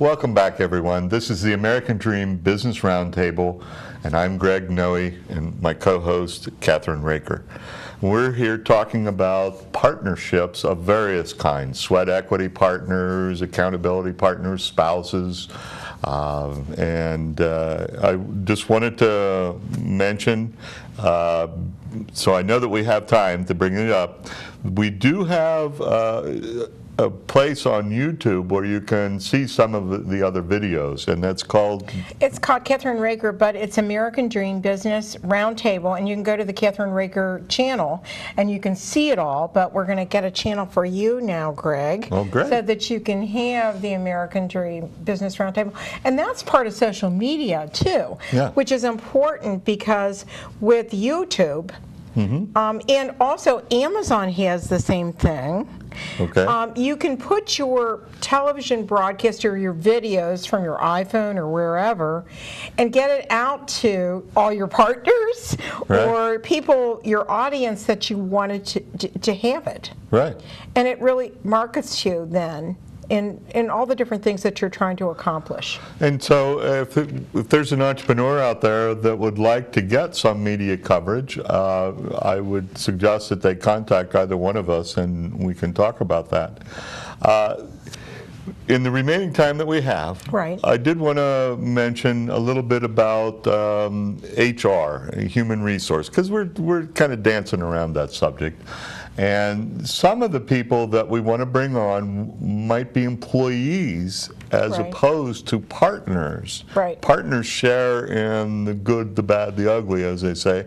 Welcome back, everyone. This is the American Dream Business Roundtable, and I'm Greg Noe, and my co-host, Kathryn Raaker. We're here talking about partnerships of various kinds: sweat equity partners, accountability partners, spouses. I just wanted to mention, so I know that we have time to bring it up, we do have a place on YouTube where you can see some of the other videos, and that's called? It's called Kathryn Raaker, but it's American Dream Business Roundtable, and you can go to the Kathryn Raaker channel and you can see it all, but we're going to get a channel for you now, Greg. Oh, great. So that you can have the American Dream Business Roundtable. And that's part of social media, too, yeah, which is important because with YouTube, and also Amazon has the same thing. Okay. You can put your television broadcast or your videos from your iPhone or wherever and get it out to all your partners, right, or people, your audience that you wanted to have it. Right. And it really markets you then in all the different things that you're trying to accomplish. And so if there's an entrepreneur out there that would like to get some media coverage, I would suggest that they contact either one of us and we can talk about that. In the remaining time that we have, right, I did want to mention a little bit about HR, human resource, because we're kind of dancing around that subject. And some of the people that we want to bring on might be employees as right, opposed to partners. Right. Partners share in the good, the bad, the ugly, as they say.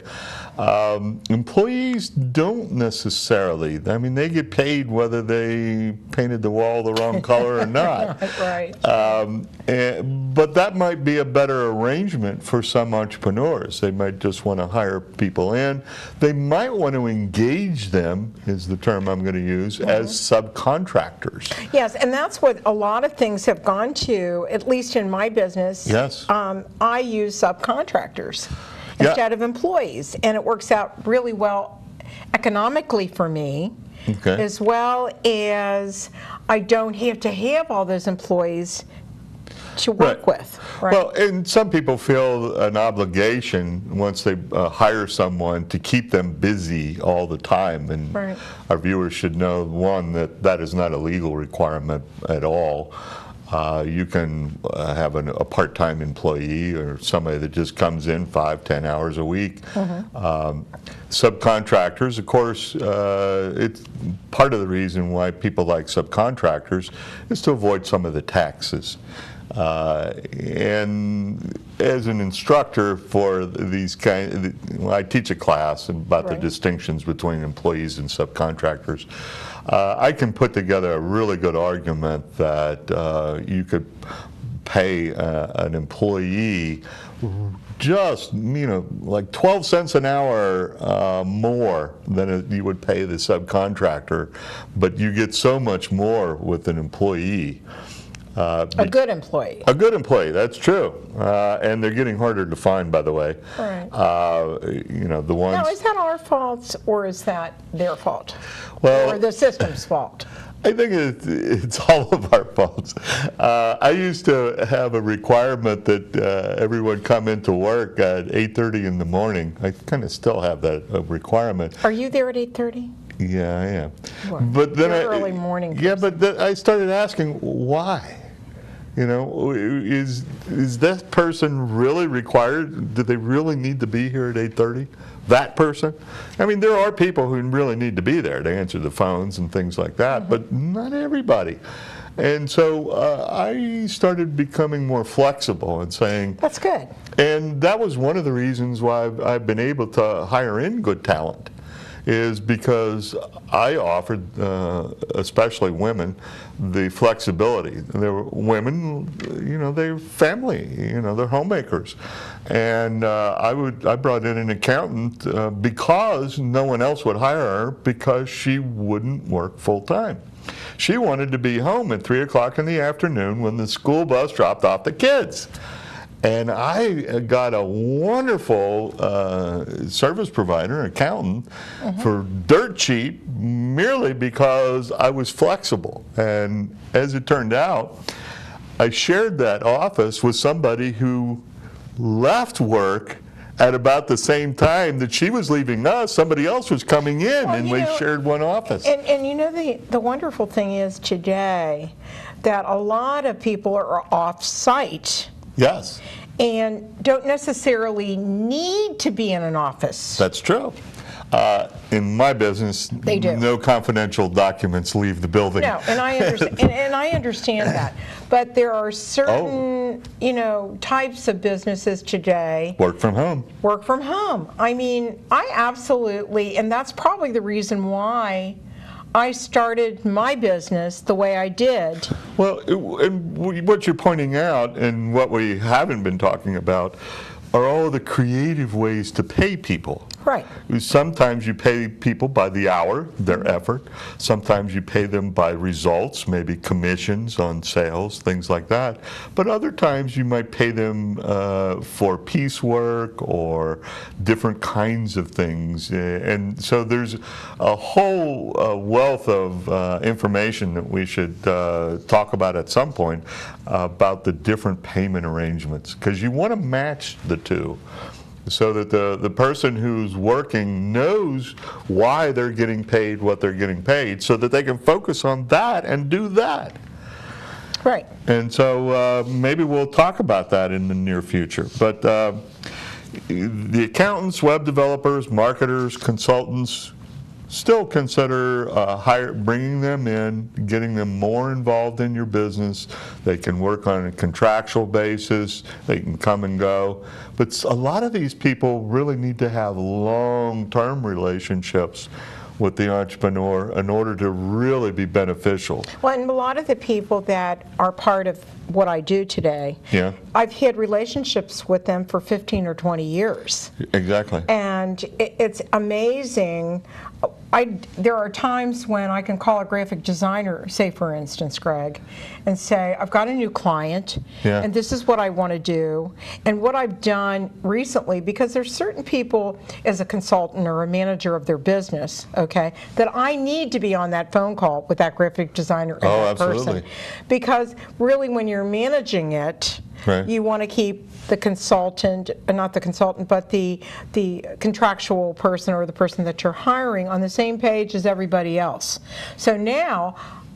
Employees don't necessarily. I mean, they get paid whether they painted the wall the wrong color or not. Right. But that might be a better arrangement for some entrepreneurs. They might just want to hire people in. They might want to engage them, is the term I'm going to use, as subcontractors. Yes, and that's what a lot of things have gone to, at least in my business. Yes. I use subcontractors instead of employees, and it works out really well economically for me, okay, as well as I don't have to have all those employees to work with. Right. Well, and some people feel an obligation once they hire someone to keep them busy all the time, and right, our viewers should know, one, that is not a legal requirement at all. You can have a part-time employee or somebody that just comes in 5-10 hours a week. Subcontractors, of course, it's part of the reason why people like subcontractors is to avoid some of the taxes. And as an instructor for these I teach a class about right, the distinctions between employees and subcontractors. I can put together a really good argument that you could pay an employee just, like 12 cents an hour more than you would pay the subcontractor, but you get so much more with an employee. A good employee. A good employee, that's true. And they're getting harder to find, by the way. Right. The ones. Now, is that our fault or is that their fault? Well, or the system's fault? I think it's all of our faults. I used to have a requirement that everyone come into work at 8:30 in the morning. I kind of still have that requirement. Are you there at 8:30? Yeah, I am. Well, but then early morning person. Yeah, but I started asking why. Is that person really required? Do they really need to be here at 8:30? That person? I mean, there are people who really need to be there to answer the phones and things like that, but not everybody. And so I started becoming more flexible and saying, that's good. And that was one of the reasons why I've been able to hire in good talent, is because I offered, especially women, the flexibility. There were women, they're family, they're homemakers. And I brought in an accountant because no one else would hire her because she wouldn't work full time. She wanted to be home at 3 o'clock in the afternoon when the school bus dropped off the kids. And I got a wonderful service provider, accountant, for dirt cheap, merely because I was flexible. And as it turned out, I shared that office with somebody who left work at about the same time that she was leaving us. Somebody else was coming in, Well, and we shared one office. And you know, the wonderful thing is today that a lot of people are off-site. Yes, And don't necessarily need to be in an office. that's true. In my business, They do. no confidential documents leave the building. No, and I understand, and I understand that. But there are certain, you know, types of businesses today. Work from home. Work from home. I mean, I absolutely, and that's probably the reason why I started my business the way I did. Well, and what you're pointing out and what we haven't been talking about are all the creative ways to pay people. Right. Sometimes you pay people by the hour, their effort. Sometimes you pay them by results, maybe commissions on sales, things like that. But other times you might pay them for piecework or different kinds of things. And so there's a whole wealth of information that we should talk about at some point about the different payment arrangements, because you want to match the two, so that the person who's working knows why they're getting paid what they're getting paid, so that they can focus on that and do that. Right. And so maybe we'll talk about that in the near future. But the accountants, web developers, marketers, consultants, still consider bringing them in, getting them more involved in your business. They can work on a contractual basis. They can come and go. But a lot of these people really need to have long-term relationships with the entrepreneur in order to really be beneficial. Well, and a lot of the people that are part of what I do today, Yeah. I've had relationships with them for 15 or 20 years. Exactly. And it's amazing. There are times when I can call a graphic designer, say for instance, Greg, and say, I've got a new client, Yeah. and this is what I want to do. And what I've done recently, because there's certain people as a consultant or a manager of their business, okay, that I need to be on that phone call with that graphic designer and Oh, that absolutely. person. Because really when you're managing it, Right. you want to keep the consultant, not the consultant, but the contractual person or the person that you're hiring on the same page as everybody else. So now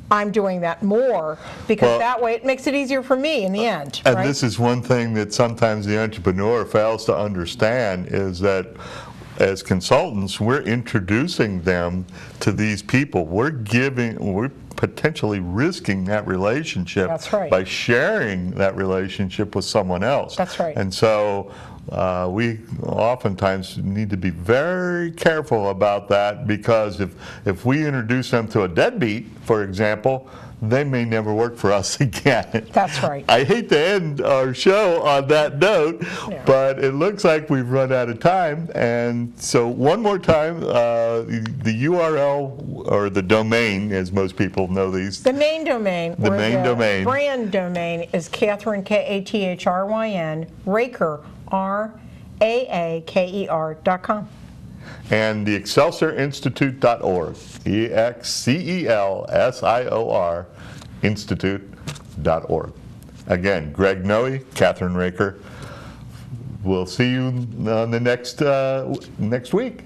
I'm doing that more, because Well, that way it makes it easier for me in the end, And right? this is one thing that sometimes the entrepreneur fails to understand, is that as consultants, we're introducing them to these people. We're potentially risking that relationship. That's right. By sharing that relationship with someone else. That's right. And so we oftentimes need to be very careful about that, because if we introduce them to a deadbeat, for example, they may never work for us again. That's right. I hate to end our show on that note, Yeah. but it looks like we've run out of time. And so one more time, the URL, or the domain, as most people know these. The main domain, The or main domain. brand domain, is Kathryn, Kathryn, Raaker, RAAKER.com. And the ExcelsiorInstitute.org, EXCELSIOR Institute.org. Again, Greg Noe, Kathryn Raaker. We'll see you on the next week.